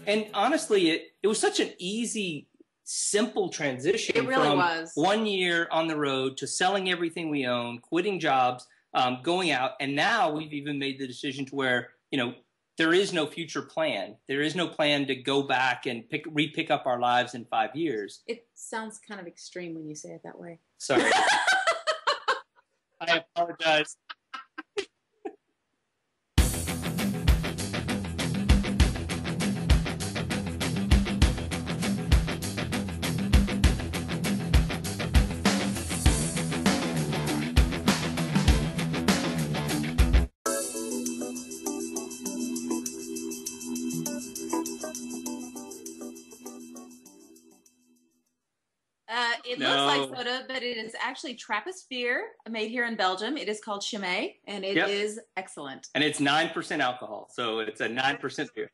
And honestly, it was such an easy, simple transition. It really from was. 1 year on the road to selling everything we own, quitting jobs, going out. And now we've even made the decision to where, there is no future plan. There is no plan to go back and re-pick up our lives in 5 years. It sounds kind of extreme when you say it that way. Sorry. I apologize. It looks like soda, but it is actually Trappist beer made here in Belgium. It is called Chimay, and it is excellent. And it's 9% alcohol, so it's a 9% beer.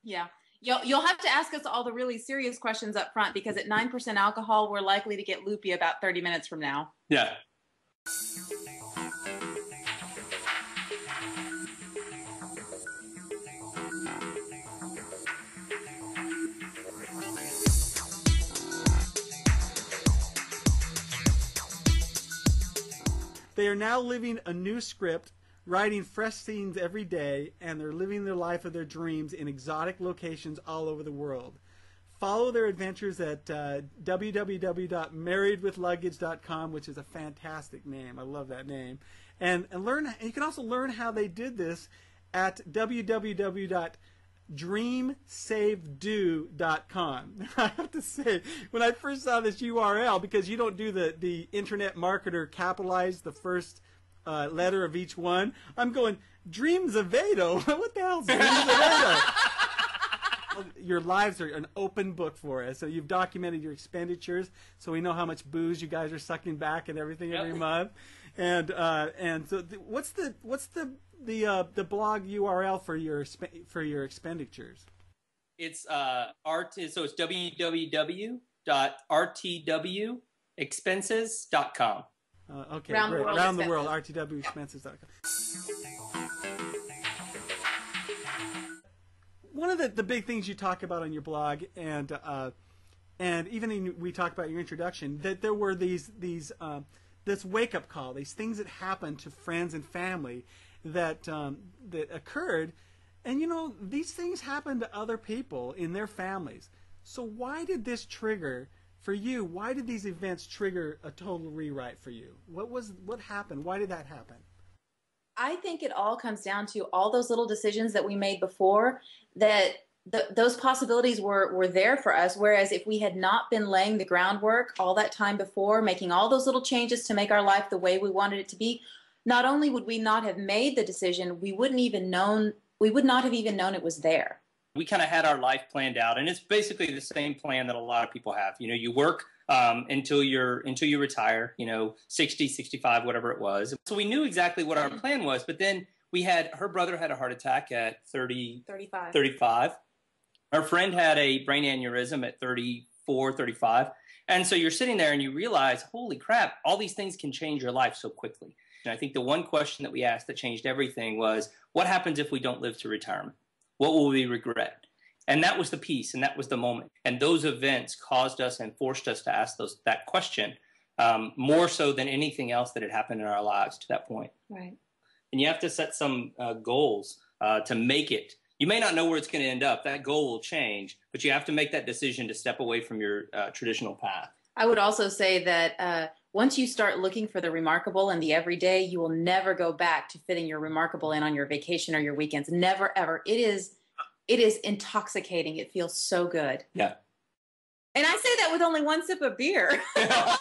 Yeah. You'll have to ask us all the really serious questions up front, because at 9% alcohol, we're likely to get loopy about 30 minutes from now. Yeah. They are now living a new script, writing fresh scenes every day, and they're living their life of their dreams in exotic locations all over the world. Follow their adventures at www.marriedwithluggage.com, which is a fantastic name. I love that name. And learn. You can also learn how they did this at www.dreamsavedo.com. I have to say, when I first saw this URL, because you don't do the internet marketer capitalize the first letter of each one, I'm going, Dreams of Vado? What the hell is Dreams of Vado? Your lives are an open book for us. So you've documented your expenditures, so we know how much booze you guys are sucking back and everything every month. And so what's the blog URL for your expenditures? It's so it's www.rtwexpenses.com. Okay, great. Around the world, rtwexpenses.com. One of the big things you talk about on your blog, and even we talked about your introduction, that there were this wake-up call, these things that happened to friends and family that occurred, and these things happen to other people in their families. So why did this trigger for you? Why did these events trigger a total rewrite for you? What happened? Why did that happen? I think it all comes down to all those little decisions that we made before, that those possibilities were there for us. Whereas if we had not been laying the groundwork all that time before, making all those little changes to make our life the way we wanted it to be, not only would we not have made the decision, we would not have even known it was there. We kind of had our life planned out, and it's basically the same plan that a lot of people have. You work until you retire, 60, 65, whatever it was. So we knew exactly what our plan was, but then her brother had a heart attack at 35. Our friend had a brain aneurysm at 34, 35. And so you're sitting there and you realize, holy crap, all these things can change your life so quickly. And I think the one question that we asked that changed everything was, what happens if we don't live to retirement? What will we regret? And that was the piece, and that was the moment. And those events caused us and forced us to ask that question more so than anything else that had happened in our lives to that point. Right. And you have to set some goals to make it. You may not know where it's going to end up. That goal will change, but you have to make that decision to step away from your traditional path. I would also say that once you start looking for the remarkable in the everyday, you will never go back to fitting your remarkable in on your vacation or your weekends. Never, ever. It is intoxicating. It feels so good. Yeah. And I say that with only one sip of beer. But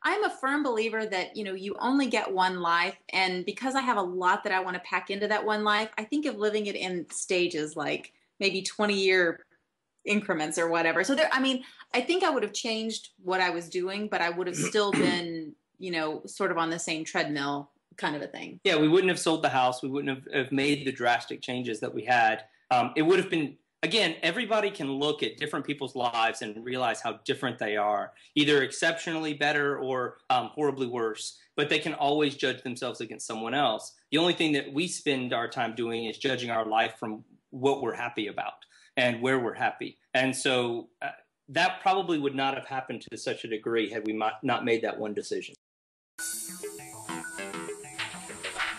I'm a firm believer that, you only get one life. And because I have a lot that I want to pack into that one life, I think of living it in stages, like maybe 20-year increments or whatever. So I think I would have changed what I was doing, but I would have still been, sort of on the same treadmill kind of a thing. Yeah, we wouldn't have sold the house. We wouldn't have made the drastic changes that we had. It would have been, again, everybody can look at different people's lives and realize how different they are, either exceptionally better or horribly worse, but they can always judge themselves against someone else. The only thing that we spend our time doing is judging our life from what we're happy about and where we're happy. And so that probably would not have happened to such a degree had we not made that one decision.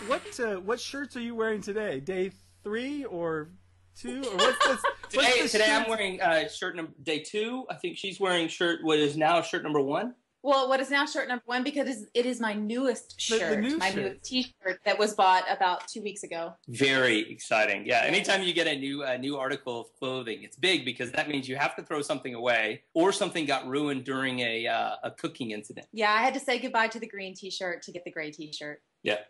What shirts are you wearing today? Day 3 or 2? Or what's this? Today I'm wearing shirt number day 2. I think she's wearing what is now shirt number 1. Well, what is now shirt number 1 because it is my newest shirt, newest T-shirt that was bought about 2 weeks ago. Very exciting. Yeah, anytime you get a new article of clothing, it's big because that means you have to throw something away or something got ruined during a cooking incident. Yeah, I had to say goodbye to the green T-shirt to get the gray T-shirt. Yeah.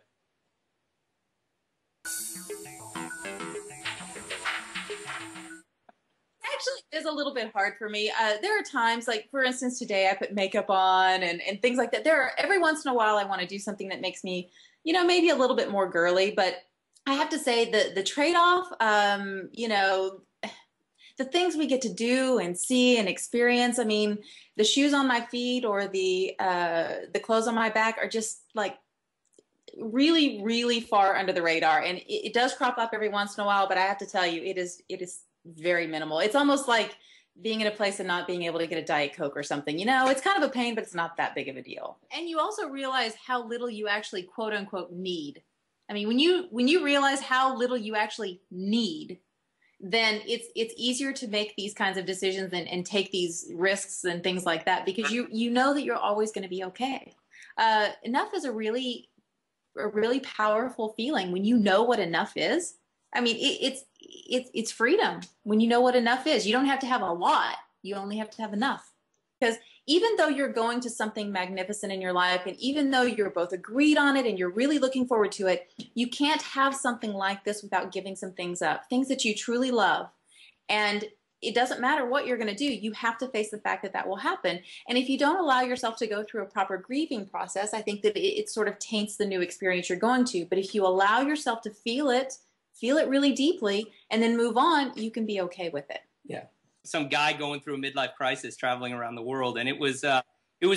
Actually, it is a little bit hard for me. There are times, like for instance, today I put makeup on and things like that. Every once in a while I want to do something that makes me, maybe a little bit more girly. But I have to say the trade-off, the things we get to do and see and experience. I mean, the shoes on my feet or the clothes on my back are just like really, really far under the radar. And it does crop up every once in a while, but I have to tell you, it is very minimal. It's almost like being in a place and not being able to get a Diet Coke or something. It's kind of a pain, but it's not that big of a deal. And you also realize how little you actually quote unquote need. I mean, when you realize how little you actually need, then it's easier to make these kinds of decisions and take these risks and things like that because you know that you're always going to be okay. Enough is a really powerful feeling when you know what enough is. I mean, it's freedom when you know what enough is. You don't have to have a lot. You only have to have enough. Because even though you're going to something magnificent in your life, and even though you're both agreed on it and you're really looking forward to it, you can't have something like this without giving some things up, things that you truly love. And it doesn't matter what you're going to do. You have to face the fact that that will happen. And if you don't allow yourself to go through a proper grieving process, I think that it sort of taints the new experience you're going to. But if you allow yourself to feel it really deeply, and then move on, you can be okay with it. Yeah. Some guy going through a midlife crisis traveling around the world, and it was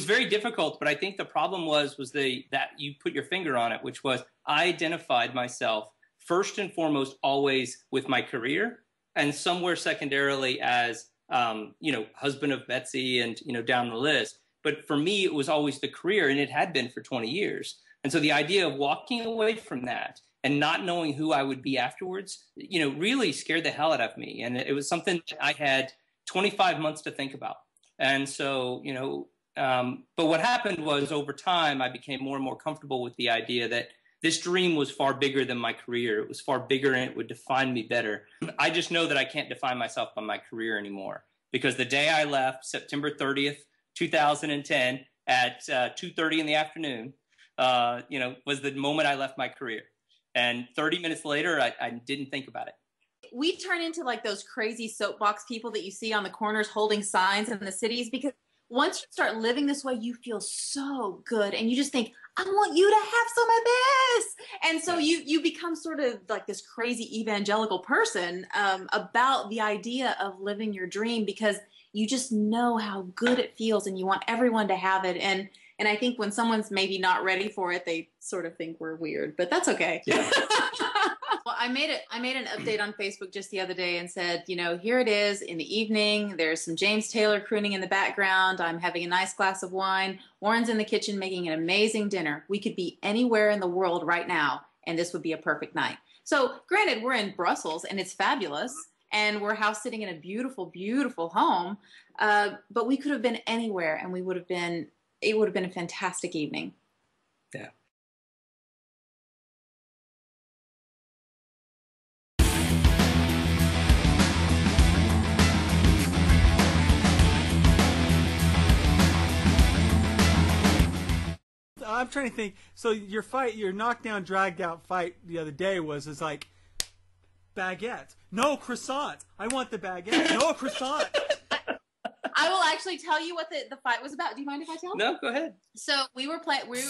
very difficult, but I think the problem was that you put your finger on it, which was I identified myself first and foremost always with my career, and somewhere secondarily as husband of Betsy and down the list. But for me, it was always the career, and it had been for 20 years. And so the idea of walking away from that and not knowing who I would be afterwards, really scared the hell out of me. And it was something that I had 25 months to think about. And so, but what happened was over time, I became more and more comfortable with the idea that this dream was far bigger than my career. It was far bigger and it would define me better. I just know that I can't define myself by my career anymore because the day I left, September 30th, 2010 at 2:30 in the afternoon, was the moment I left my career. And 30 minutes later, I didn't think about it. We turn into like those crazy soapbox people that you see on the corners holding signs in the cities because once you start living this way, you feel so good. And you just think, I want you to have some of this. And so you become sort of like this crazy evangelical person about the idea of living your dream because you just know how good it feels and you want everyone to have it. And I think when someone's maybe not ready for it, they sort of think we're weird, but that's okay. Yeah. Well, I made an update on Facebook just the other day and said, here it is in the evening. There's some James Taylor crooning in the background. I'm having a nice glass of wine. Warren's in the kitchen making an amazing dinner. We could be anywhere in the world right now, and this would be a perfect night. So granted, we're in Brussels and it's fabulous. And we're house sitting in a beautiful, beautiful home. But we could have been anywhere and it would have been a fantastic evening. Yeah. I'm trying to think. So your knockdown, dragged out fight the other day was like baguette. No croissant. I want the baguette. No croissant. I will actually tell you what the fight was about. Do you mind if I tell? No, go ahead. So we were playing. We